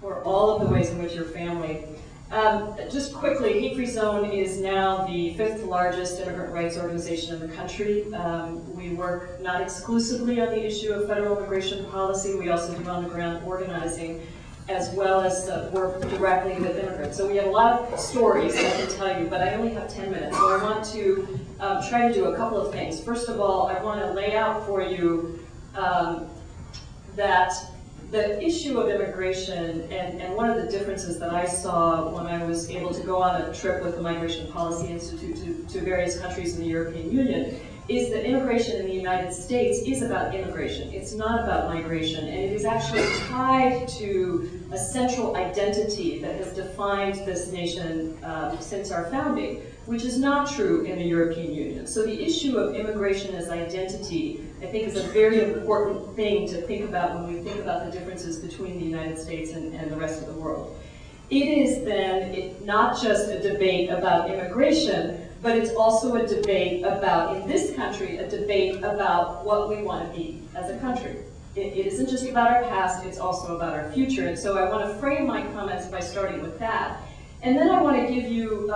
or all of the ways in which your family. Just quickly, Hate Free Zone is now the 5th largest immigrant rights organization in the country. We work not exclusively on the issue of federal immigration policy, we also do on-the-ground organizing, as well as work directly with immigrants. So we have a lot of stories I can tell you, but I only have 10 minutes, so I want to try to do a couple of things. First of all, I want to lay out for you that the issue of immigration, and one of the differences that I saw when I was able to go on a trip with the Migration Policy Institute to various countries in the European Union, is that immigration in the United States is about immigration. It's not about migration, and it is actually tied to a central identity that has defined this nation since our founding, which is not true in the European Union. So the issue of immigration as identity, I think, is a very important thing to think about when we think about the differences between the United States and the rest of the world. It is then not just a debate about immigration, but it's also a debate about, in this country, a debate about what we want to be as a country. It isn't just about our past, it's also about our future. And so I want to frame my comments by starting with that. And then I want to give you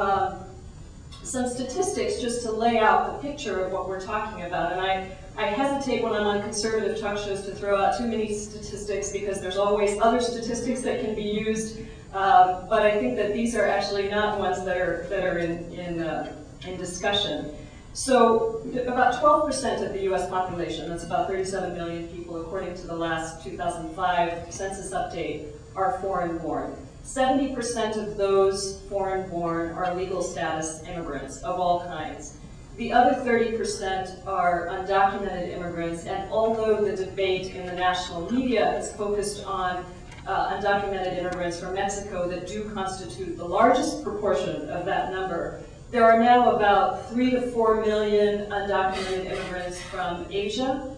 some statistics just to lay out the picture of what we're talking about. And I hesitate when I'm on conservative talk shows to throw out too many statistics because there's always other statistics that can be used. But I think that these are actually not ones that are in discussion. So about 12% of the US population, that's about 37 million people according to the last 2005 census update, are foreign-born. 70% of those foreign-born are legal status immigrants of all kinds. The other 30% are undocumented immigrants, and although the debate in the national media is focused on undocumented immigrants from Mexico that do constitute the largest proportion of that number, there are now about 3 to 4 million undocumented immigrants from Asia,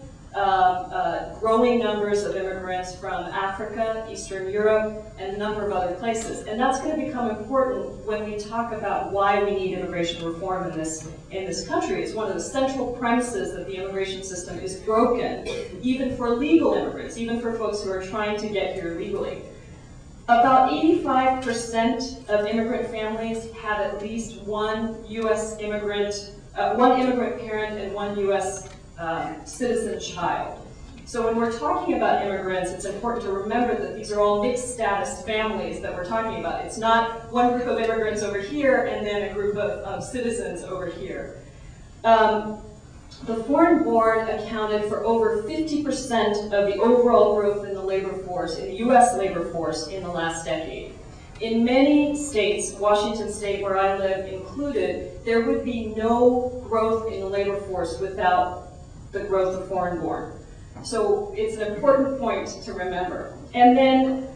growing numbers of immigrants from Africa, Eastern Europe, and a number of other places. And that's going to become important when we talk about why we need immigration reform in this country. It's one of the central premises that the immigration system is broken, even for legal immigrants, even for folks who are trying to get here legally. About 85% of immigrant families have at least one U.S. immigrant, one immigrant parent and one U.S. Citizen child. So when we're talking about immigrants, it's important to remember that these are all mixed status families that we're talking about. It's not one group of immigrants over here and then a group of citizens over here. The foreign-born accounted for over 50% of the overall growth in the labor force, in the U.S. labor force, in the last decade. In many states, Washington State, where I live included, there would be no growth in the labor force without the growth of foreign-born. So it's an important point to remember. And then,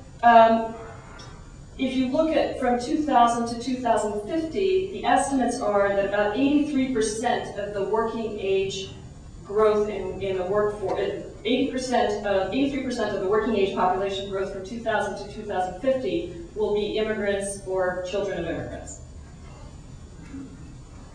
if you look at from 2000 to 2050, the estimates are that about 83% of the working age growth in the workforce, 83% of the working age population growth from 2000 to 2050 will be immigrants or children of immigrants.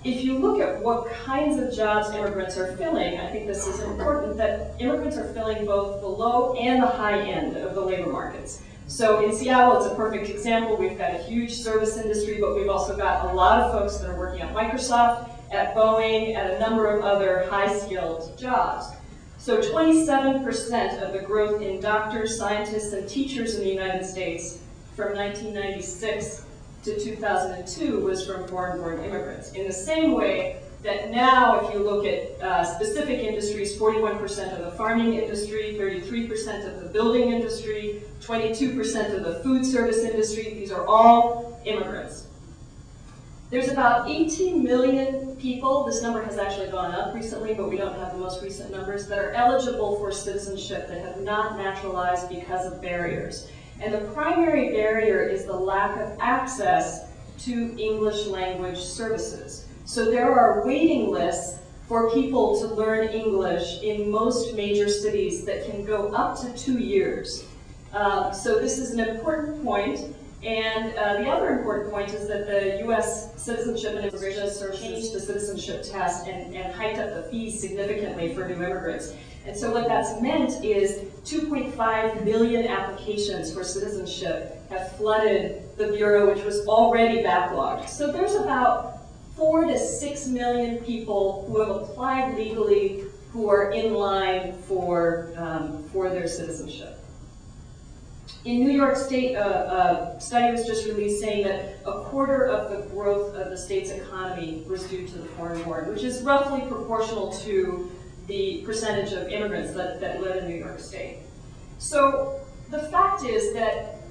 If you look at what kinds of jobs immigrants are filling, I think this is important, that immigrants are filling both the low and the high end of the labor markets. So in Seattle, it's a perfect example. We've got a huge service industry, but we've also got a lot of folks that are working at Microsoft, at Boeing, at a number of other high-skilled jobs. So 27% of the growth in doctors, scientists, and teachers in the United States from 1996 to 2002 was from foreign-born immigrants. In the same way that now, if you look at specific industries, 41% of the farming industry, 33% of the building industry, 22% of the food service industry, these are all immigrants. There's about 18 million people, this number has actually gone up recently, but we don't have the most recent numbers, that are eligible for citizenship that have not naturalized because of barriers. And the primary barrier is the lack of access to English language services. So there are waiting lists for people to learn English in most major cities that can go up to 2 years. So this is an important point. And the other important point is that the U.S. Citizenship and Immigration Service changed the citizenship test and hiked up the fees significantly for new immigrants. And so what that's meant is 2.5 million applications for citizenship have flooded the Bureau, which was already backlogged. So there's about 4 to 6 million people who have applied legally who are in line for their citizenship. In New York State, a study was just released saying that a quarter of the growth of the state's economy was due to the foreign-born, which is roughly proportional to the percentage of immigrants that live in New York State. So the fact is that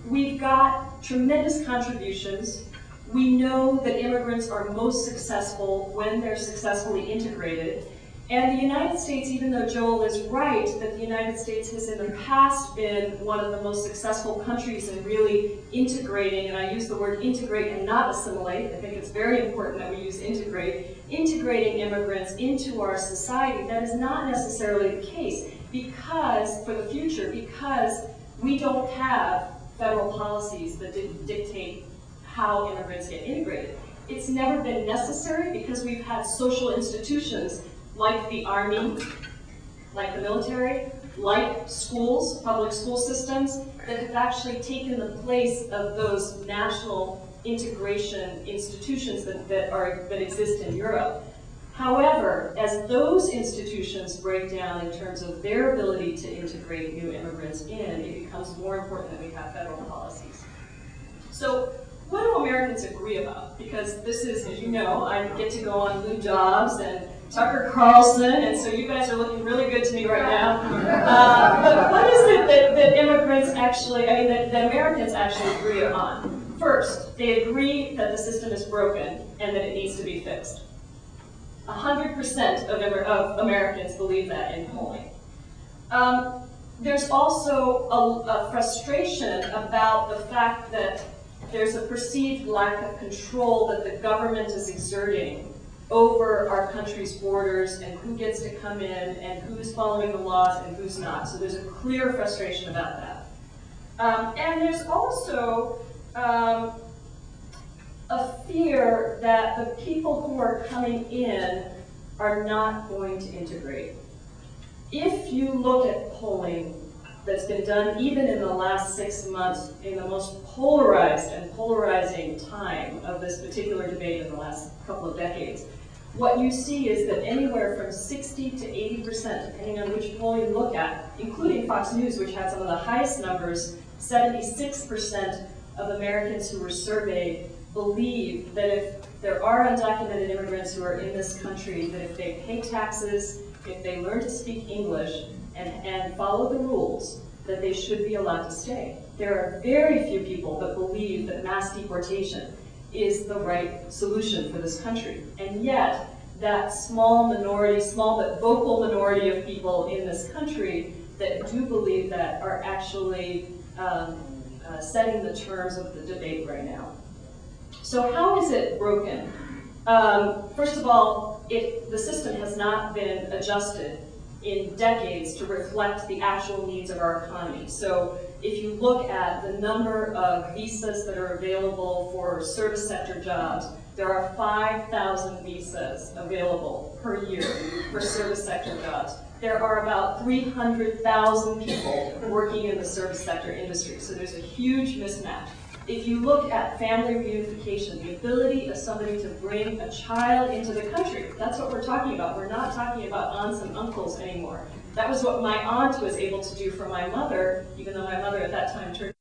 we've got tremendous contributions. We know that immigrants are most successful when they're successfully integrated. And the United States, even though Joel is right that the United States has in the past been one of the most successful countries in really integrating, and I use the word integrate and not assimilate, I think it's very important that we use integrate, integrating immigrants into our society, that is not necessarily the case because, for the future, because we don't have federal policies that dictate how immigrants get integrated. It's never been necessary because we've had social institutions like the Army, like the military, like schools, public school systems, that have actually taken the place of those national integration institutions that exist in Europe. However, as those institutions break down in terms of their ability to integrate new immigrants in, it becomes more important that we have federal policies. So, what do Americans agree about? Because this is, as you know, I get to go on Lou Dobbs and Tucker Carlson, and so you guys are looking really good to me right now. But what is it that immigrants actually, I mean, that Americans actually agree on? First, they agree that the system is broken and that it needs to be fixed. 100% of Americans believe that in polling. There's also a frustration about the fact that there's a perceived lack of control that the government is exerting over our country's borders and who gets to come in and who's following the laws and who's not. So there's a clear frustration about that. And there's also a fear that the people who are coming in are not going to integrate. If you look at polling that's been done even in the last 6 months in the most polarized and polarizing time of this particular debate in the last couple of decades, what you see is that anywhere from 60 to 80%, depending on which poll you look at, including Fox News, which had some of the highest numbers, 76% of Americans who were surveyed believe that if there are undocumented immigrants who are in this country, that if they pay taxes, if they learn to speak English, and follow the rules, that they should be allowed to stay. There are very few people that believe that mass deportation is the right solution for this country. And yet, that small minority, small but vocal minority of people in this country that do believe that are actually setting the terms of the debate right now. So how is it broken? First of all, the system has not been adjusted in decades to reflect the actual needs of our economy. So if you look at the number of visas that are available for service sector jobs, there are 5,000 visas available per year for service sector jobs. There are about 300,000 people working in the service sector industry, so there's a huge mismatch. If you look at family reunification, the ability of somebody to bring a child into the country, that's what we're talking about. We're not talking about aunts and uncles anymore. That was what my aunt was able to do for my mother, even though my mother at that time turned